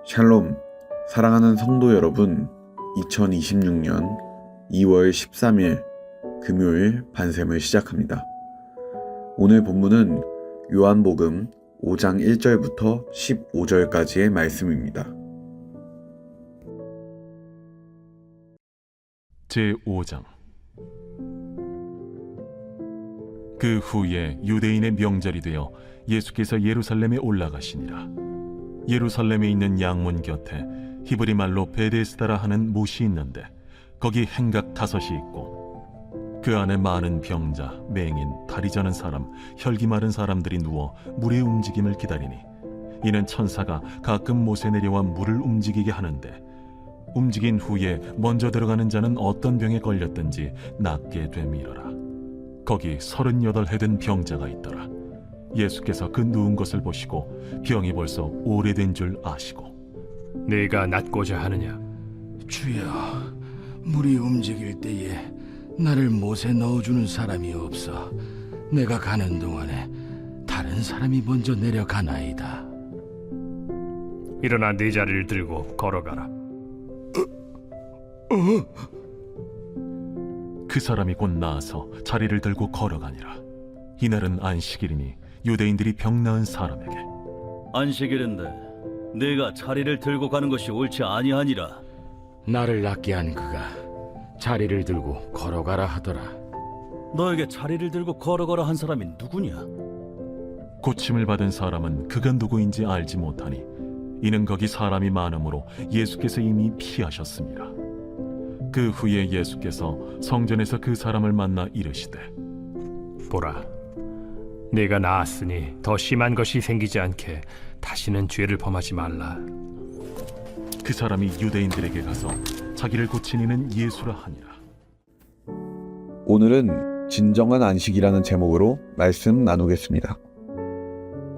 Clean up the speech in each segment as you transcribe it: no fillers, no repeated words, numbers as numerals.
샬롬, 사랑하는 성도 여러분, 2026년 2월 13일 금요일 반샘을 시작합니다. 오늘 본문은 요한복음 5장 1절부터 15절까지의 말씀입니다. 제5장. 그 후에 유대인의 명절이 되어 예수께서 예루살렘에 올라가시니라. 예루살렘에 있는 양문 곁에 히브리 말로 베데스다라 하는 못이 있는데 거기 행각 5이 있고 그 안에 많은 병자, 맹인, 다리 저는 사람, 혈기 마른 사람들이 누워 물의 움직임을 기다리니 이는 천사가 가끔 못에 내려와 물을 움직이게 하는데 움직인 후에 먼저 들어가는 자는 어떤 병에 걸렸든지 낫게 됨이러라. 거기 38해 된 병자가 있더라. 예수께서 그 누운 것을 보시고 병이 벌써 오래된 줄 아시고 네가 낫고자 하느냐? 주여, 물이 움직일 때에 나를 못에 넣어주는 사람이 없어 내가 가는 동안에 다른 사람이 먼저 내려가나이다. 일어나 네 자리를 들고 걸어가라. 그 사람이 곧 나아서 자리를 들고 걸어가니라. 이날은 안식일이니 유대인들이 병 나은 사람에게 안식일인데 네가 자리를 들고 가는 것이 옳지 아니하니라. 나를 낫게 한 그가 자리를 들고 걸어가라 하더라. 너에게 자리를 들고 걸어가라 한 사람이 누구냐? 고침을 받은 사람은 그가 누구인지 알지 못하니 이는 거기 사람이 많으므로 예수께서 이미 피하셨습니다. 그 후에 예수께서 성전에서 그 사람을 만나 이르시되 보라, 네가 나았으니 더 심한 것이 생기지 않게 다시는 죄를 범하지 말라. 그 사람이 유대인들에게 가서 자기를 고친 이는 예수라 하니라. 오늘은 진정한 안식이라는 제목으로 말씀 나누겠습니다.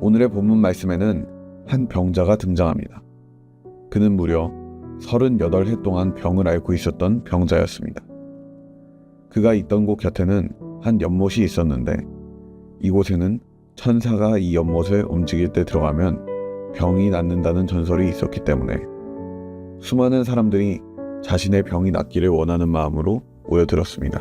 오늘의 본문 말씀에는 한 병자가 등장합니다. 그는 무려 38해 동안 병을 앓고 있었던 병자였습니다. 그가 있던 곳 곁에는 한 연못이 있었는데 이곳에는 천사가 이 연못을 움직일 때 들어가면 병이 낫는다는 전설이 있었기 때문에 수많은 사람들이 자신의 병이 낫기를 원하는 마음으로 모여들었습니다.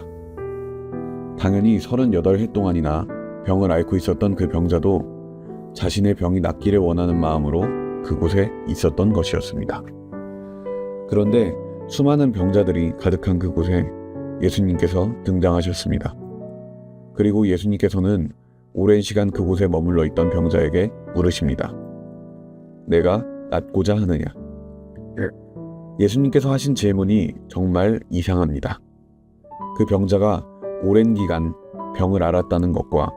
당연히 38해 동안이나 병을 앓고 있었던 그 병자도 자신의 병이 낫기를 원하는 마음으로 그곳에 있었던 것이었습니다. 그런데 수많은 병자들이 가득한 그곳에 예수님께서 등장하셨습니다. 그리고 예수님께서는 오랜 시간 그곳에 머물러 있던 병자에게 물으십니다. 내가 낫고자 하느냐? 예수님께서 하신 질문이 정말 이상합니다. 그 병자가 오랜 기간 병을 앓았다는 것과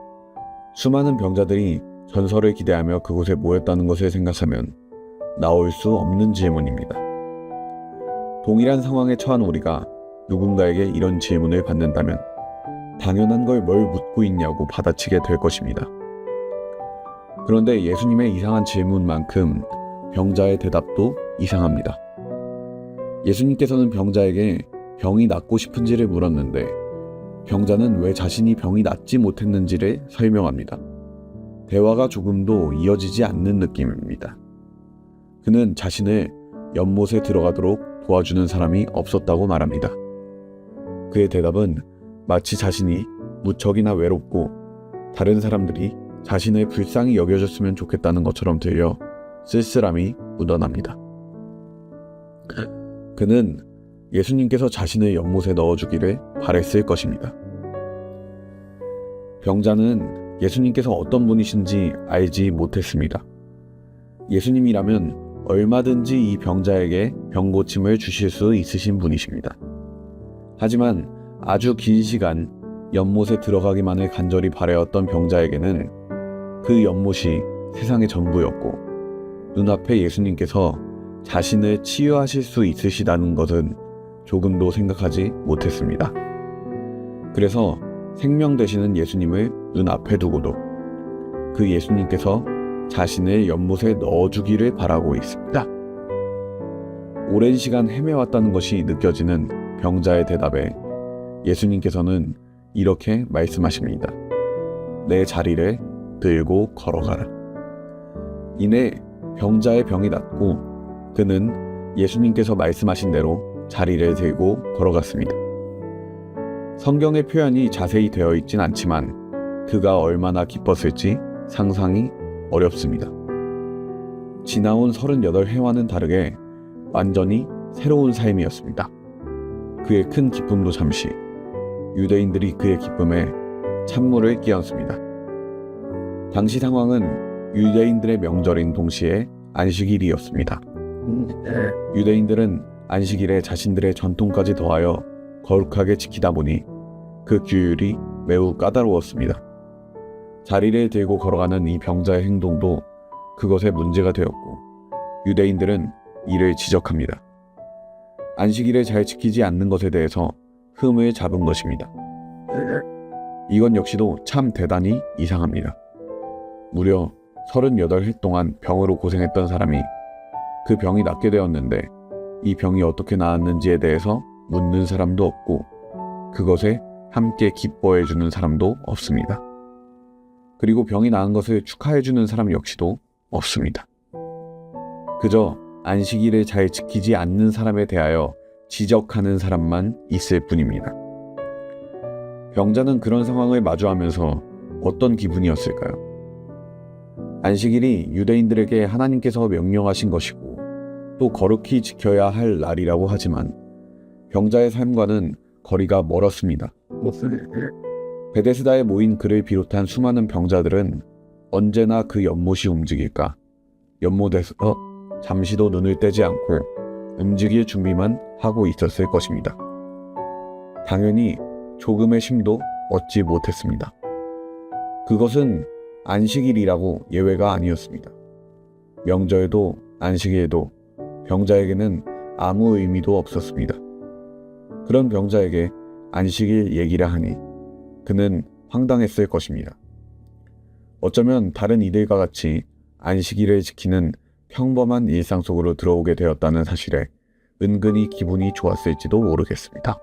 수많은 병자들이 전설을 기대하며 그곳에 모였다는 것을 생각하면 나올 수 없는 질문입니다. 동일한 상황에 처한 우리가 누군가에게 이런 질문을 받는다면 당연한 걸 뭘 묻고 있냐고 받아치게 될 것입니다. 그런데 예수님의 이상한 질문만큼 병자의 대답도 이상합니다. 예수님께서는 병자에게 병이 낫고 싶은지를 물었는데 병자는 왜 자신이 병이 낫지 못했는지를 설명합니다. 대화가 조금도 이어지지 않는 느낌입니다. 그는 자신을 연못에 들어가도록 도와주는 사람이 없었다고 말합니다. 그의 대답은 마치 자신이 무척이나 외롭고 다른 사람들이 자신을 불쌍히 여겨줬으면 좋겠다는 것처럼 들려 쓸쓸함이 묻어납니다. 그는 예수님께서 자신을 연못에 넣어주기를 바랬을 것입니다. 병자는 예수님께서 어떤 분이신지 알지 못했습니다. 예수님이라면 얼마든지 이 병자에게 병고침을 주실 수 있으신 분이십니다. 하지만 아주 긴 시간 연못에 들어가기만을 간절히 바라였던 병자에게는 그 연못이 세상의 전부였고 눈앞에 예수님께서 자신을 치유하실 수 있으시다는 것은 조금도 생각하지 못했습니다. 그래서 생명 되시는 예수님을 눈앞에 두고도 그 예수님께서 자신을 연못에 넣어주기를 바라고 있습니다. 오랜 시간 헤매왔다는 것이 느껴지는 병자의 대답에 예수님께서는 이렇게 말씀하십니다. 내 자리를 들고 걸어가라. 이내 병자의 병이 낫고 그는 예수님께서 말씀하신 대로 자리를 들고 걸어갔습니다. 성경의 표현이 자세히 되어 있진 않지만 그가 얼마나 기뻤을지 상상이 어렵습니다. 지나온 38해와는 다르게 완전히 새로운 삶이었습니다. 그의 큰 기쁨도 잠시, 유대인들이 그의 기쁨에 찬물을 끼얹습니다. 당시 상황은 유대인들의 명절인 동시에 안식일이었습니다. 유대인들은 안식일에 자신들의 전통까지 더하여 거룩하게 지키다 보니 그 규율이 매우 까다로웠습니다. 자리를 들고 걸어가는 이 병자의 행동도 그것에 문제가 되었고 유대인들은 이를 지적합니다. 안식일을 잘 지키지 않는 것에 대해서 흠을 잡은 것입니다. 이건 역시도 참 대단히 이상합니다. 무려 38해 동안 병으로 고생했던 사람이 그 병이 낫게 되었는데 이 병이 어떻게 나았는지에 대해서 묻는 사람도 없고 그것에 함께 기뻐해주는 사람도 없습니다. 그리고 병이 나은 것을 축하해주는 사람 역시도 없습니다. 그저 안식일을 잘 지키지 않는 사람에 대하여 지적하는 사람만 있을 뿐입니다. 병자는 그런 상황을 마주하면서 어떤 기분이었을까요? 안식일이 유대인들에게 하나님께서 명령하신 것이고 또 거룩히 지켜야 할 날이라고 하지만 병자의 삶과는 거리가 멀었습니다. 베데스다에 모인 그를 비롯한 수많은 병자들은 언제나 그 연못이 움직일까 연못에서 잠시도 눈을 떼지 않고 움직일 준비만 하고 있었을 것입니다. 당연히 조금의 쉼도 얻지 못했습니다. 그것은 안식일이라고 예외가 아니었습니다. 명절도 안식일도 병자에게는 아무 의미도 없었습니다. 그런 병자에게 안식일 얘기를 하니 그는 황당했을 것입니다. 어쩌면 다른 이들과 같이 안식일을 지키는 평범한 일상 속으로 들어오게 되었다는 사실에 은근히 기분이 좋았을지도 모르겠습니다.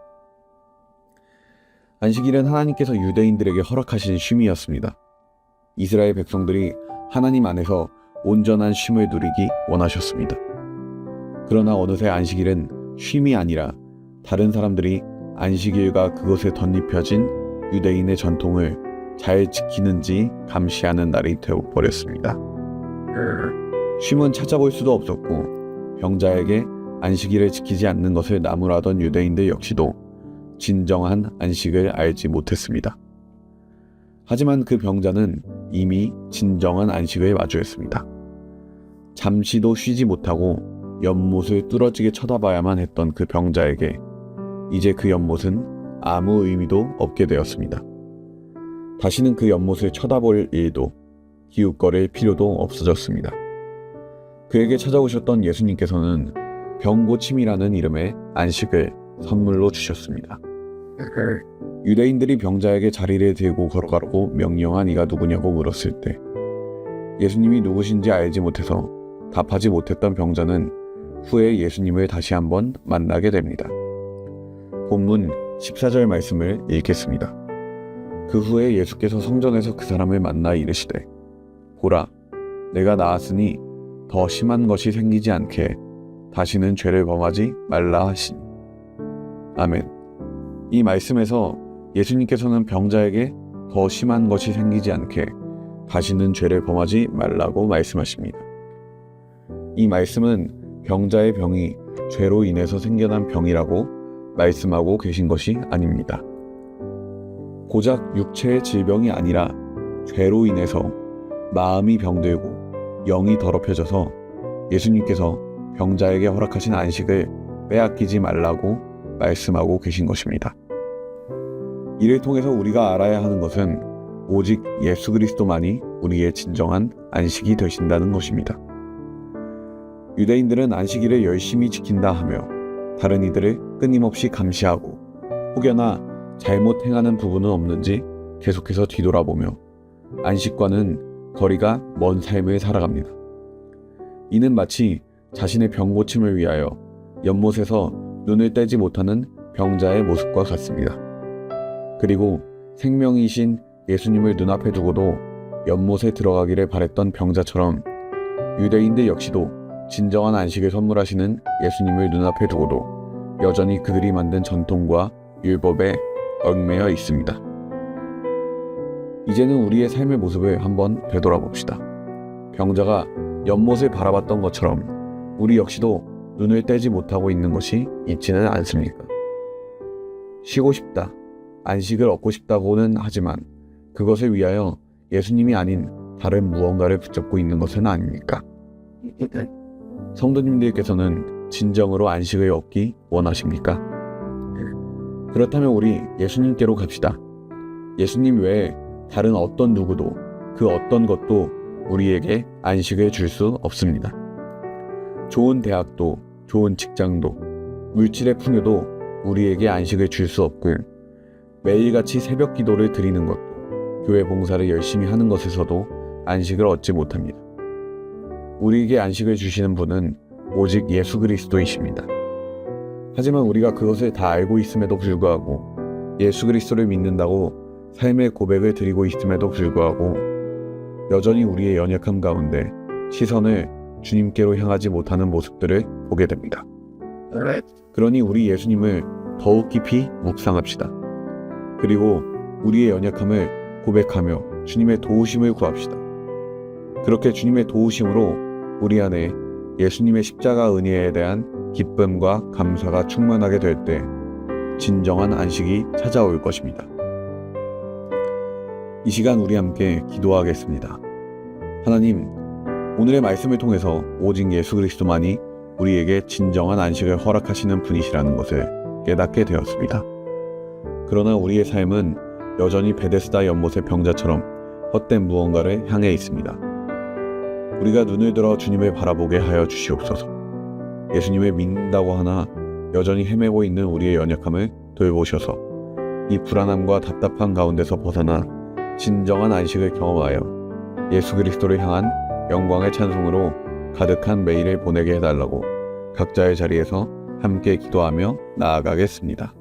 안식일은 하나님께서 유대인들에게 허락하신 쉼이었습니다. 이스라엘 백성들이 하나님 안에서 온전한 쉼을 누리기 원하셨습니다. 그러나 어느새 안식일은 쉼이 아니라 다른 사람들이 안식일과 그것에 덧입혀진 유대인의 전통을 잘 지키는지 감시하는 날이 되어버렸습니다. 쉼은 찾아볼 수도 없었고 병자에게 안식일을 지키지 않는 것을 나무라던 유대인들 역시도 진정한 안식을 알지 못했습니다. 하지만 그 병자는 이미 진정한 안식을 마주했습니다. 잠시도 쉬지 못하고 연못을 뚫어지게 쳐다봐야만 했던 그 병자에게 이제 그 연못은 아무 의미도 없게 되었습니다. 다시는 그 연못을 쳐다볼 일도 기웃거릴 필요도 없어졌습니다. 그에게 찾아오셨던 예수님께서는 병고침이라는 이름의 안식을 선물로 주셨습니다. 유대인들이 병자에게 자리를 들고 걸어가라고 명령한 이가 누구냐고 물었을 때 예수님이 누구신지 알지 못해서 답하지 못했던 병자는 후에 예수님을 다시 한번 만나게 됩니다. 본문 14절 말씀을 읽겠습니다. 그 후에 예수께서 성전에서 그 사람을 만나 이르시되 보라 내가 나았으니 더 심한 것이 생기지 않게 다시는 죄를 범하지 말라 하시니. 아멘. 이 말씀에서 예수님께서는 병자에게 더 심한 것이 생기지 않게 다시는 죄를 범하지 말라고 말씀하십니다. 이 말씀은 병자의 병이 죄로 인해서 생겨난 병이라고 말씀하고 계신 것이 아닙니다. 고작 육체의 질병이 아니라 죄로 인해서 마음이 병들고 영이 더럽혀져서 예수님께서 병자에게 허락하신 안식을 빼앗기지 말라고 말씀하고 계신 것입니다. 이를 통해서 우리가 알아야 하는 것은 오직 예수 그리스도만이 우리의 진정한 안식이 되신다는 것입니다. 유대인들은 안식일을 열심히 지킨다 하며 다른 이들을 끊임없이 감시하고 혹여나 잘못 행하는 부분은 없는지 계속해서 뒤돌아보며 안식과는 거리가 먼 삶을 살아갑니다. 이는 마치 자신의 병 고침을 위하여 연못에서 눈을 떼지 못하는 병자의 모습과 같습니다. 그리고 생명이신 예수님을 눈앞에 두고도 연못에 들어가기를 바랬던 병자처럼 유대인들 역시도 진정한 안식을 선물하시는 예수님을 눈앞에 두고도 여전히 그들이 만든 전통과 율법에 얽매여 있습니다. 이제는 우리의 삶의 모습을 한번 되돌아봅시다. 병자가 연못을 바라봤던 것처럼 우리 역시도 눈을 떼지 못하고 있는 것이 있지는 않습니까? 쉬고 싶다, 안식을 얻고 싶다고는 하지만 그것을 위하여 예수님이 아닌 다른 무언가를 붙잡고 있는 것은 아닙니까? 성도님들께서는 진정으로 안식을 얻기 원하십니까? 그렇다면 우리 예수님께로 갑시다. 예수님 외에 다른 어떤 누구도 그 어떤 것도 우리에게 안식을 줄 수 없습니다. 좋은 대학도, 좋은 직장도, 물질의 풍요도 우리에게 안식을 줄 수 없고 매일같이 새벽 기도를 드리는 것도 교회 봉사를 열심히 하는 것에서도 안식을 얻지 못합니다. 우리에게 안식을 주시는 분은 오직 예수 그리스도이십니다. 하지만 우리가 그것을 다 알고 있음에도 불구하고 예수 그리스도를 믿는다고 삶의 고백을 드리고 있음에도 불구하고 여전히 우리의 연약함 가운데 시선을 주님께로 향하지 못하는 모습들을 보게 됩니다. 그러니 우리 예수님을 더욱 깊이 묵상합시다. 그리고 우리의 연약함을 고백하며 주님의 도우심을 구합시다. 그렇게 주님의 도우심으로 우리 안에 예수님의 십자가 은혜에 대한 기쁨과 감사가 충만하게 될 때 진정한 안식이 찾아올 것입니다. 이 시간 우리 함께 기도하겠습니다. 하나님, 오늘의 말씀을 통해서 오직 예수 그리스도만이 우리에게 진정한 안식을 허락하시는 분이시라는 것을 깨닫게 되었습니다. 그러나 우리의 삶은 여전히 베데스다 연못의 병자처럼 헛된 무언가를 향해 있습니다. 우리가 눈을 들어 주님을 바라보게 하여 주시옵소서. 예수님을 믿는다고 하나 여전히 헤매고 있는 우리의 연약함을 돌보셔서 이 불안함과 답답한 가운데서 벗어나 진정한 안식을 경험하여 예수 그리스도를 향한 영광의 찬송으로 가득한 매일을 보내게 해달라고 각자의 자리에서 함께 기도하며 나아가겠습니다.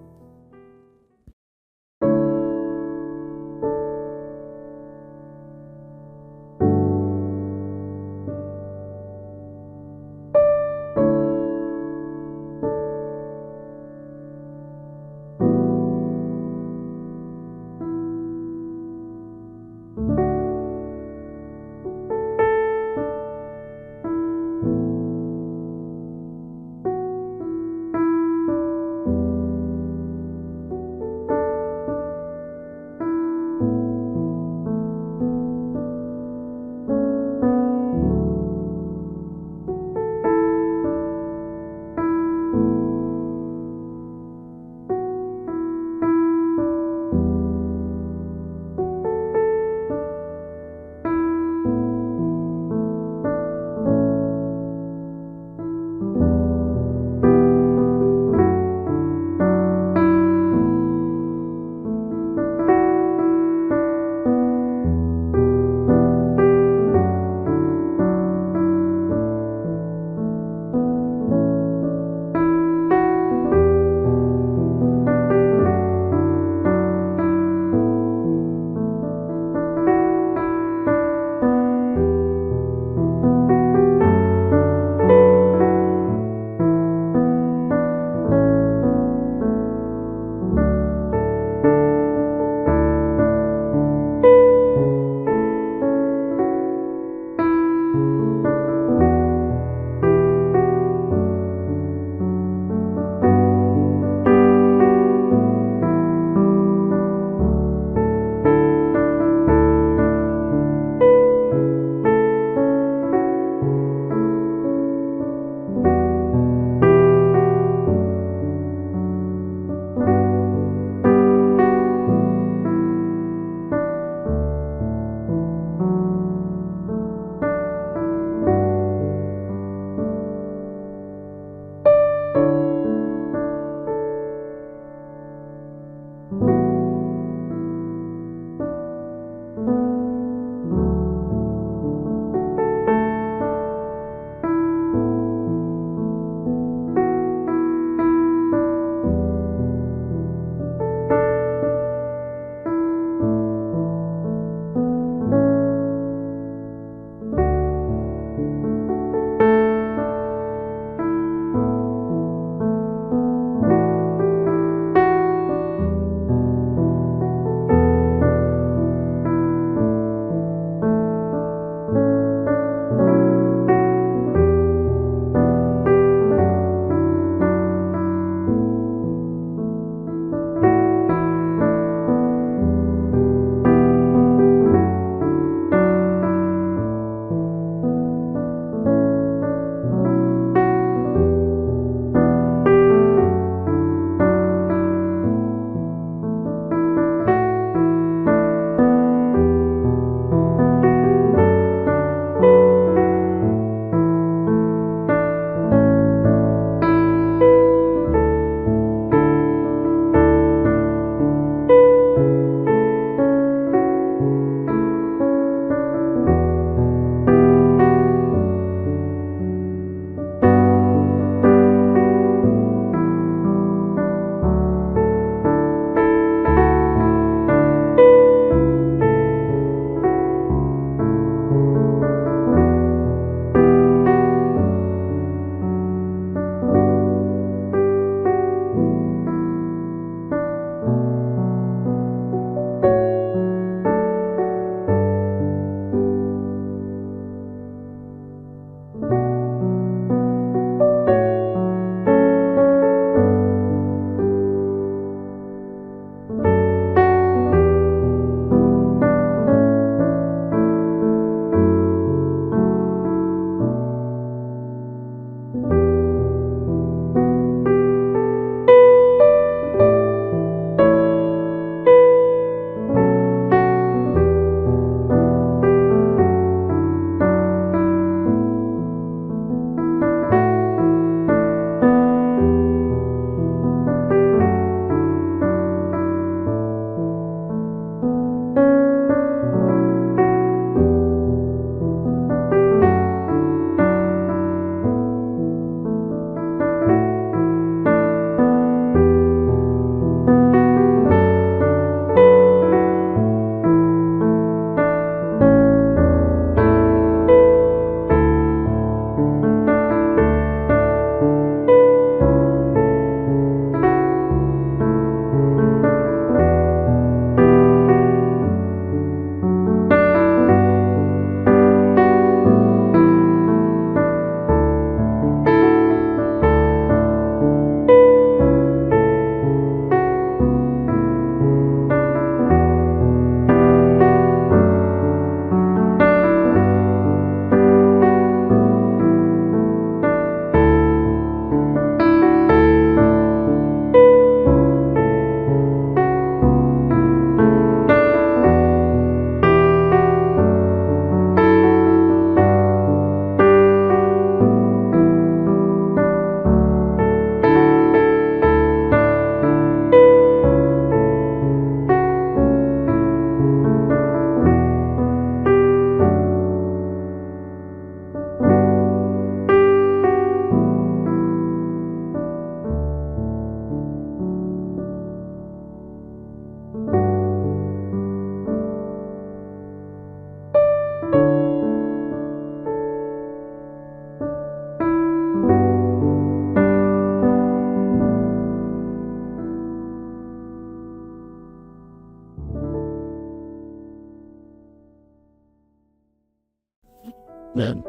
아멘.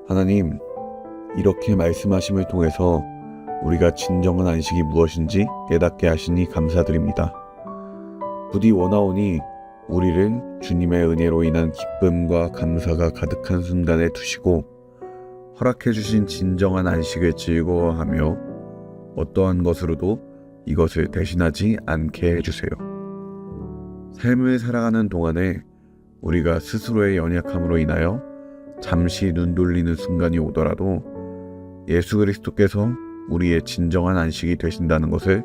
하나님, 이렇게 말씀하심을 통해서 우리가 진정한 안식이 무엇인지 깨닫게 하시니 감사드립니다. 부디 원하오니 우리를 주님의 은혜로 인한 기쁨과 감사가 가득한 순간에 두시고 허락해 주신 진정한 안식을 즐거워하며 어떠한 것으로도 이것을 대신하지 않게 해주세요. 삶을 살아가는 동안에 우리가 스스로의 연약함으로 인하여 잠시 눈 돌리는 순간이 오더라도 예수 그리스도께서 우리의 진정한 안식이 되신다는 것을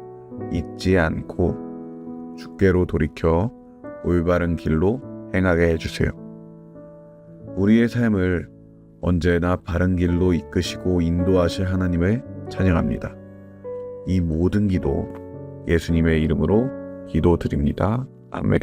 잊지 않고 주께로 돌이켜 올바른 길로 행하게 해주세요. 우리의 삶을 언제나 바른 길로 이끄시고 인도하실 하나님을 찬양합니다. 이 모든 기도 예수님의 이름으로 기도드립니다. 아멘.